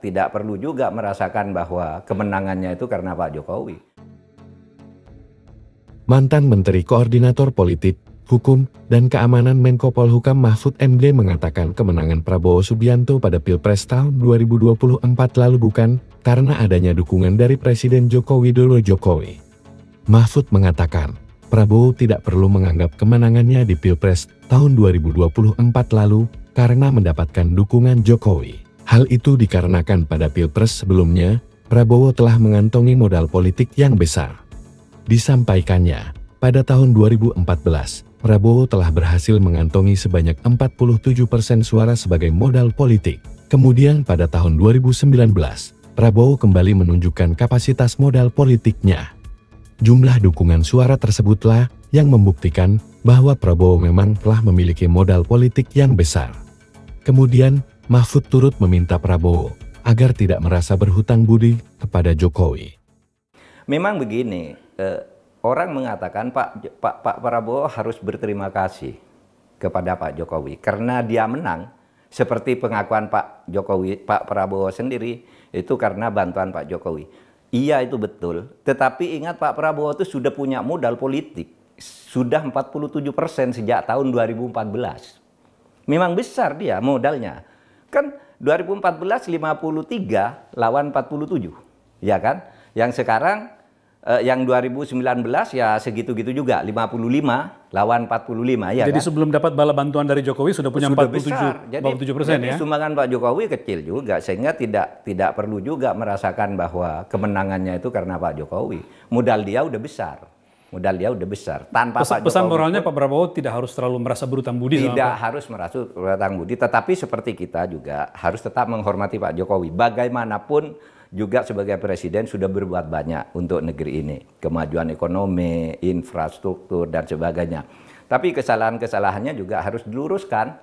tidak perlu juga merasakan bahwa kemenangannya itu karena Pak Jokowi. Mantan Menteri Koordinator Politik, Hukum, dan Keamanan Menko Polhukam Mahfud MD mengatakan kemenangan Prabowo Subianto pada Pilpres tahun 2024 lalu bukan karena adanya dukungan dari Presiden Joko Widodo. Mahfud mengatakan, Prabowo tidak perlu menganggap kemenangannya di Pilpres tahun 2024 lalu karena mendapatkan dukungan Jokowi. Hal itu dikarenakan pada Pilpres sebelumnya, Prabowo telah mengantongi modal politik yang besar. Disampaikannya, pada tahun 2014, Prabowo telah berhasil mengantongi sebanyak 47% suara sebagai modal politik. Kemudian pada tahun 2019, Prabowo kembali menunjukkan kapasitas modal politiknya. Jumlah dukungan suara tersebutlah yang membuktikan bahwa Prabowo memang telah memiliki modal politik yang besar. Kemudian, Mahfud turut meminta Prabowo agar tidak merasa berhutang budi kepada Jokowi. Memang begini, orang mengatakan Pak Prabowo harus berterima kasih kepada Pak Jokowi karena dia menang. Seperti pengakuan Pak Prabowo sendiri itu karena bantuan Pak Jokowi. Iya, itu betul. Tetapi ingat, Pak Prabowo itu sudah punya modal politik. Sudah 47% sejak tahun 2014. Memang besar dia modalnya. Kan 2014 53 lawan 47. Ya kan? Yang sekarang yang 2019 ya segitu-gitu juga, 55 lawan 45. Ya. Jadi kan? sebelum dapat bala bantuan dari Jokowi sudah punya 47%. Jadi sumbangan Pak Jokowi kecil juga, sehingga tidak perlu juga merasakan bahwa kemenangannya itu karena Pak Jokowi. Modal dia udah besar. Tanpa Pak Jokowi, pesan moralnya Pak Prabowo tidak harus terlalu merasa berhutang budi. Tidak harus merasa berhutang budi, tetapi seperti kita juga harus tetap menghormati Pak Jokowi. Bagaimanapun juga sebagai presiden sudah berbuat banyak untuk negeri ini. Kemajuan ekonomi, infrastruktur, dan sebagainya. Tapi kesalahan-kesalahannya juga harus diluruskan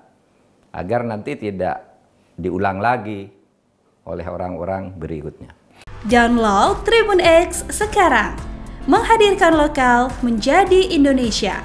agar nanti tidak diulang lagi oleh orang-orang berikutnya. Download Tribun X sekarang. Menghadirkan lokal menjadi Indonesia.